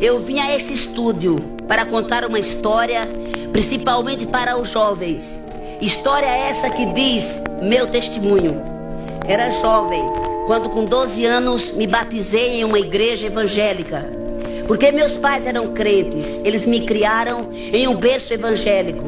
eu vim a esse estúdio para contar uma história, principalmente para os jovens. História essa que diz meu testemunho. Era jovem quando com 12 anos me batizei em uma igreja evangélica. Porque meus pais eram crentes, eles me criaram em um berço evangélico.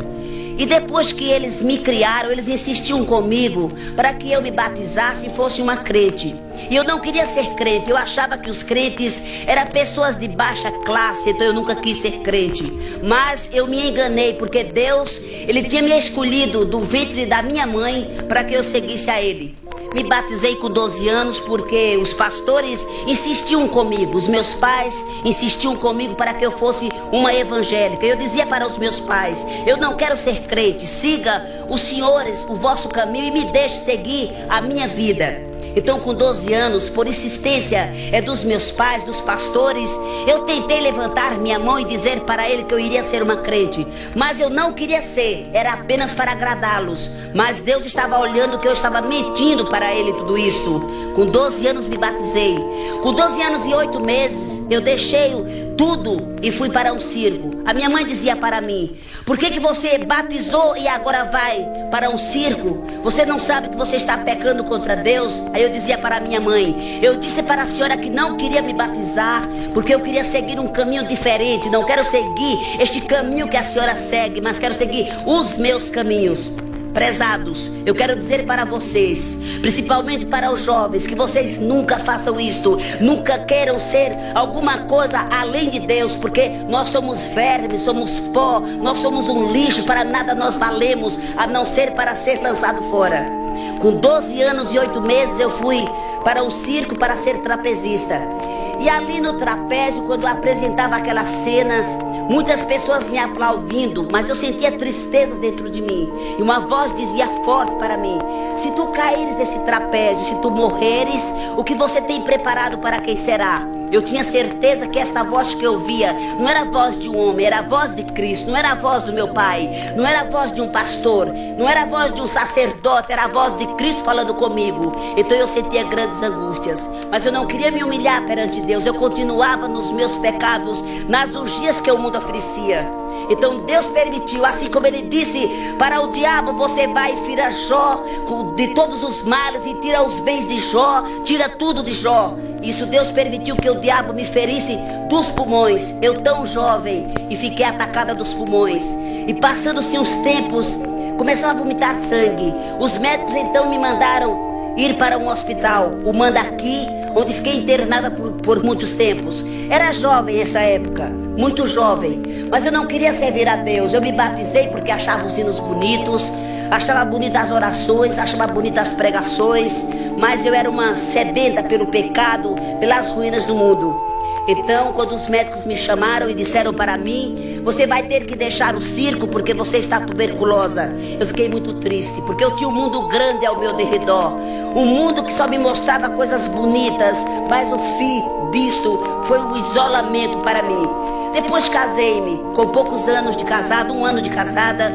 E depois que eles me criaram, eles insistiam comigo para que eu me batizasse e fosse uma crente. E eu não queria ser crente, eu achava que os crentes eram pessoas de baixa classe, então eu nunca quis ser crente. Mas eu me enganei, porque Deus, Ele tinha me escolhido do ventre da minha mãe para que eu seguisse a Ele. Me batizei com 12 anos porque os pastores insistiam comigo, os meus pais insistiam comigo para que eu fosse uma evangélica. Eu dizia para os meus pais, eu não quero ser crente, siga os senhores o vosso caminho e me deixe seguir a minha vida. Então com 12 anos, por insistência dos meus pais, dos pastores, eu tentei levantar minha mão e dizer para ele que eu iria ser uma crente. Mas eu não queria ser, era apenas para agradá-los. Mas Deus estava olhando que eu estava mentindo para ele tudo isso. Com 12 anos me batizei. Com 12 anos e 8 meses eu deixei tudo e fui para um circo. A minha mãe dizia para mim, por que você batizou e agora vai para um circo? Você não sabe que você está pecando contra Deus? Aí eu dizia para a minha mãe, eu disse para a senhora que não queria me batizar, porque eu queria seguir um caminho diferente. Não quero seguir este caminho que a senhora segue, mas quero seguir os meus caminhos. Prezados, eu quero dizer para vocês, principalmente para os jovens, que vocês nunca façam isto, nunca queiram ser alguma coisa além de Deus, porque nós somos vermes, somos pó, nós somos um lixo, para nada nós valemos, a não ser para ser lançado fora. Com 12 anos e 8 meses eu fui para o circo para ser trapezista. E ali no trapézio, quando eu apresentava aquelas cenas, muitas pessoas me aplaudindo, mas eu sentia tristezas dentro de mim. E uma voz dizia forte para mim, se tu caíres desse trapézio, se tu morreres, o que você tem preparado para quem será? Eu tinha certeza que esta voz que eu ouvia não era a voz de um homem, era a voz de Cristo, não era a voz do meu pai, não era a voz de um pastor, não era a voz de um sacerdote, era a voz de Cristo falando comigo. Então eu sentia grandes angústias, mas eu não queria me humilhar perante Deus, eu continuava nos meus pecados, nas orgias que o mundo oferecia. Então Deus permitiu, assim como Ele disse para o diabo, você vai e tira Jó de todos os males e tira os bens de Jó, tira tudo de Jó. Isso Deus permitiu que o diabo me ferisse dos pulmões, eu tão jovem, e fiquei atacada dos pulmões. E passando-se uns tempos, começava a vomitar sangue. Os médicos então me mandaram ir para um hospital, o Mandaqui, onde fiquei internada por muitos tempos. Era jovem essa época, muito jovem, mas eu não queria servir a Deus. Eu me batizei porque achava os hinos bonitos, achava bonitas as orações, achava bonitas as pregações, mas eu era uma sedenta pelo pecado, pelas ruínas do mundo. Então, quando os médicos me chamaram e disseram para mim, você vai ter que deixar o circo porque você está tuberculosa. Eu fiquei muito triste, porque eu tinha um mundo grande ao meu derredor, um mundo que só me mostrava coisas bonitas, mas o fim disto foi um isolamento para mim. Depois casei-me, com poucos anos de casado, 1 ano de casada.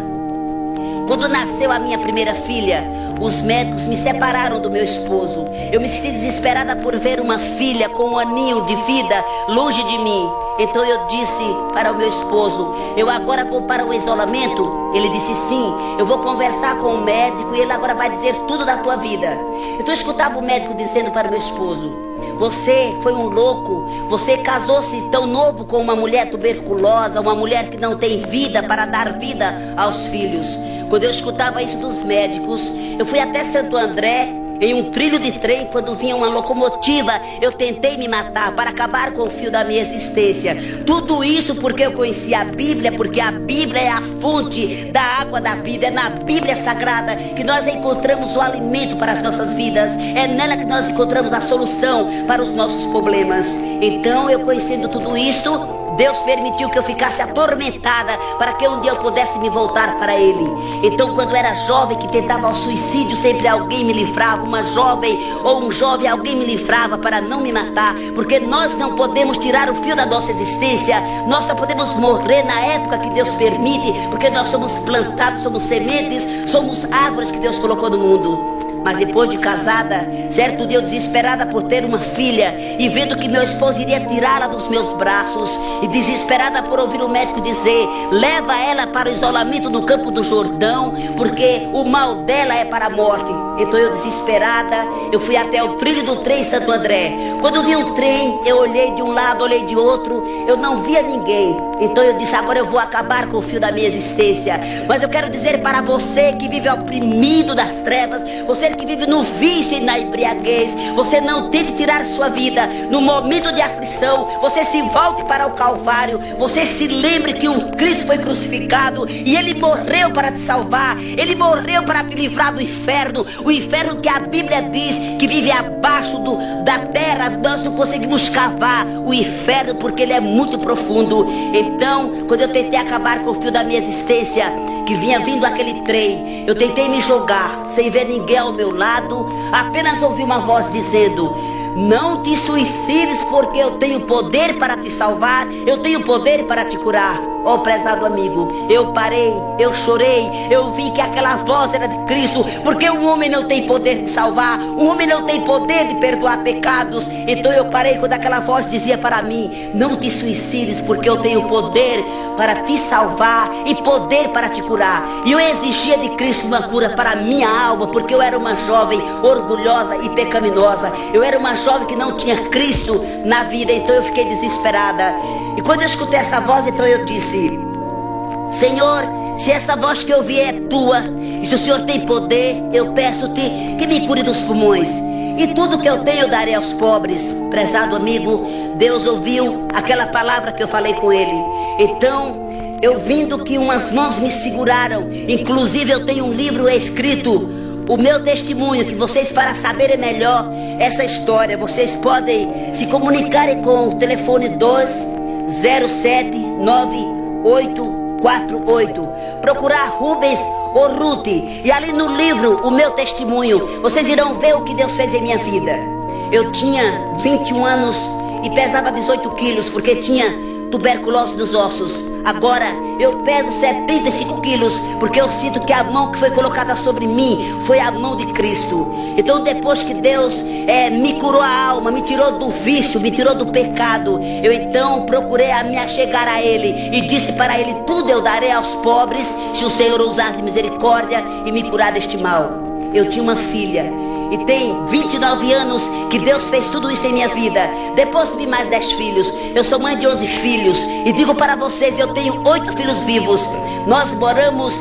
Quando nasceu a minha primeira filha, os médicos me separaram do meu esposo. Eu me senti desesperada por ver uma filha com 1 aninho de vida longe de mim. Então eu disse para o meu esposo, eu agora vou para o isolamento? Ele disse sim, eu vou conversar com o médico e ele agora vai dizer tudo da tua vida. Então eu escutava o médico dizendo para o meu esposo, você foi um louco, você casou-se tão novo com uma mulher tuberculosa, uma mulher que não tem vida para dar vida aos filhos. Quando eu escutava isso dos médicos, eu fui até Santo André, em um trilho de trem, quando vinha uma locomotiva, eu tentei me matar para acabar com o fio da minha existência. Tudo isso porque eu conhecia a Bíblia, porque a Bíblia é a fonte da água da vida. É na Bíblia Sagrada que nós encontramos o alimento para as nossas vidas. É nela que nós encontramos a solução para os nossos problemas. Então, eu conhecendo tudo isto, Deus permitiu que eu ficasse atormentada para que um dia eu pudesse me voltar para Ele. Então, quando eu era jovem que tentava o suicídio, sempre alguém me livrava, uma jovem ou um jovem, alguém me livrava para não me matar, porque nós não podemos tirar o fio da nossa existência, nós só podemos morrer na época que Deus permite, porque nós somos plantados, somos sementes, somos árvores que Deus colocou no mundo. Mas depois de casada, certo dia eu desesperada por ter uma filha e vendo que meu esposo iria tirá-la dos meus braços e desesperada por ouvir o médico dizer: leva ela para o isolamento no Campo do Jordão, porque o mal dela é para a morte. Então eu desesperada, eu fui até o trilho do trem em Santo André. Quando eu vi um trem, eu olhei de um lado, olhei de outro, eu não via ninguém. Então eu disse: agora eu vou acabar com o fio da minha existência. Mas eu quero dizer para você que vive oprimido das trevas, você que vive no vício e na embriaguez, você não tente tirar sua vida no momento de aflição. Você se volte para o Calvário, você se lembre que o Cristo foi crucificado e Ele morreu para te salvar, Ele morreu para te livrar do inferno. O inferno que a Bíblia diz que vive abaixo da terra. Nós não conseguimos cavar o inferno porque ele é muito profundo. Então, quando eu tentei acabar com o fio da minha existência, que vinha vindo aquele trem, eu tentei me jogar sem ver ninguém ao meu lado. Apenas ouvi uma voz dizendo: não te suicides, porque eu tenho poder para te salvar, eu tenho poder para te curar. Oh, prezado amigo, eu parei, eu chorei, eu vi que aquela voz era de Cristo, porque um homem não tem poder de salvar, um homem não tem poder de perdoar pecados. Então eu parei quando aquela voz dizia para mim: não te suicides, porque eu tenho poder para te salvar e poder para te curar. E eu exigia de Cristo uma cura para a minha alma, porque eu era uma jovem orgulhosa e pecaminosa, eu era uma jovem que não tinha Cristo na vida. Então eu fiquei desesperada. E quando eu escutei essa voz, então eu disse: Senhor, se essa voz que eu ouvi é tua, e se o Senhor tem poder, eu peço-te que me cure dos pulmões, e tudo que eu tenho eu darei aos pobres. Prezado amigo, Deus ouviu aquela palavra que eu falei com Ele. Então eu vindo que umas mãos me seguraram, inclusive eu tenho um livro escrito, o meu testemunho, que vocês, para saberem melhor essa história, vocês podem se comunicarem com o telefone 2079848, procurar Rubens ou Ruth, e ali no livro, o meu testemunho, vocês irão ver o que Deus fez em minha vida. Eu tinha 21 anos e pesava 18 quilos, porque tinha tuberculose dos ossos. Agora eu peso 75 quilos, porque eu sinto que a mão que foi colocada sobre mim foi a mão de Cristo. Então depois que Deus me curou a alma, me tirou do vício, me tirou do pecado, eu então procurei me achegar a Ele e disse para Ele: tudo eu darei aos pobres, se o Senhor usar de misericórdia e me curar deste mal. Eu tinha uma filha e tem 29 anos que Deus fez tudo isso em minha vida. Depois tive mais 10 filhos. Eu sou mãe de 11 filhos. E digo para vocês, eu tenho 8 filhos vivos. Nós moramos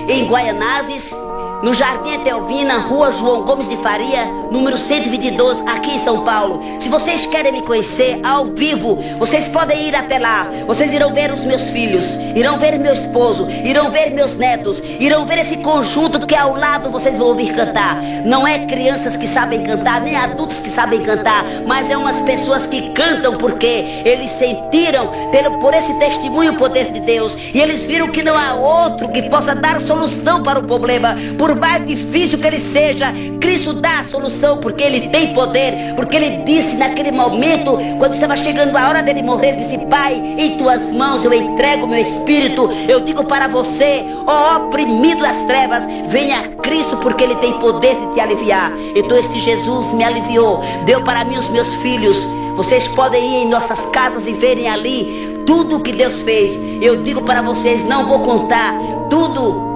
em Guaianazes, no Jardim Etelvina, Rua João Gomes de Faria, número 122, aqui em São Paulo. Se vocês querem me conhecer ao vivo, vocês podem ir até lá. Vocês irão ver os meus filhos, irão ver meu esposo, irão ver meus netos, irão ver esse conjunto que ao lado vocês vão ouvir cantar. Não é crianças que sabem cantar, nem adultos que sabem cantar, mas é umas pessoas que cantam porque eles sentiram por esse testemunho o poder de Deus, e eles viram que não há outro que possa dar solução para o problema. Por mais difícil que ele seja, Cristo dá a solução, porque Ele tem poder. Porque Ele disse naquele momento, quando estava chegando a hora dele morrer, disse: Pai, em tuas mãos eu entrego meu espírito. Eu digo para você, ó oprimido das trevas, venha a Cristo, porque Ele tem poder de te aliviar. Então este Jesus me aliviou, deu para mim os meus filhos. Vocês podem ir em nossas casas e verem ali tudo o que Deus fez. Eu digo para vocês, não vou contar tudo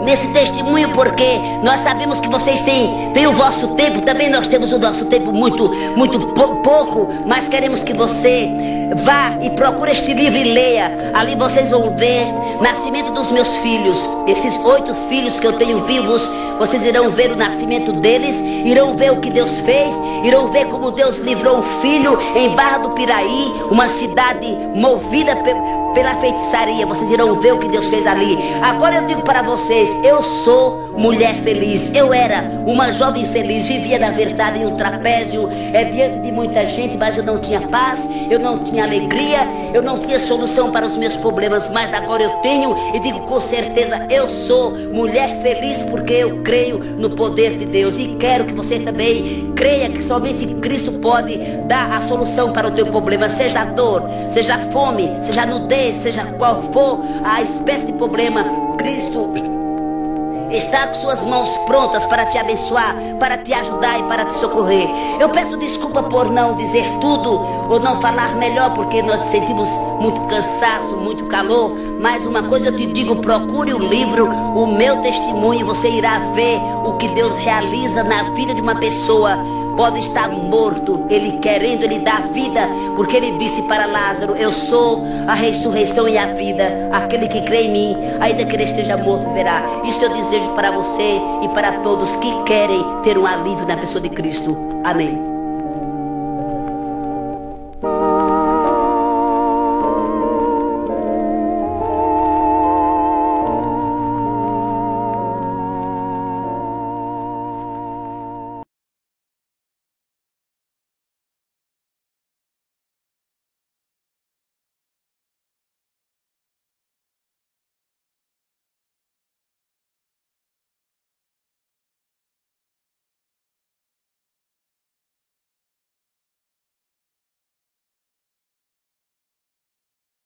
nesse testemunho, porque nós sabemos que vocês têm o vosso tempo, também nós temos o nosso tempo muito pouco, mas queremos que você vá e procure este livro e leia. Ali vocês vão ver nascimento dos meus filhos, esses 8 filhos que eu tenho vivos. Vocês irão ver o nascimento deles, irão ver o que Deus fez, irão ver como Deus livrou um filho em Barra do Piraí, uma cidade movida pela feitiçaria. Vocês irão ver o que Deus fez ali. Agora eu digo para vocês, eu sou mulher feliz. Eu era uma jovem feliz, vivia na verdade em um trapézio, diante de muita gente, mas eu não tinha paz, eu não tinha alegria, eu não tinha solução para os meus problemas. Mas agora eu tenho, e digo com certeza, eu sou mulher feliz, porque eu creio no poder de Deus, e quero que você também creia que somente Cristo pode dar a solução para o teu problema, seja a dor, seja a fome, seja a nudez, seja qual for a espécie de problema. Cristo está com suas mãos prontas para te abençoar, para te ajudar e para te socorrer. Eu peço desculpa por não dizer tudo ou não falar melhor, porque nós sentimos muito cansaço, muito calor. Mas uma coisa eu te digo, procure o livro O Meu Testemunho, e você irá ver o que Deus realiza na vida de uma pessoa. Pode estar morto, Ele querendo, Ele dá vida, porque Ele disse para Lázaro: eu sou a ressurreição e a vida. Aquele que crê em mim, ainda que ele esteja morto, verá. Isto eu desejo para você e para todos que querem ter um alívio na pessoa de Cristo. Amém.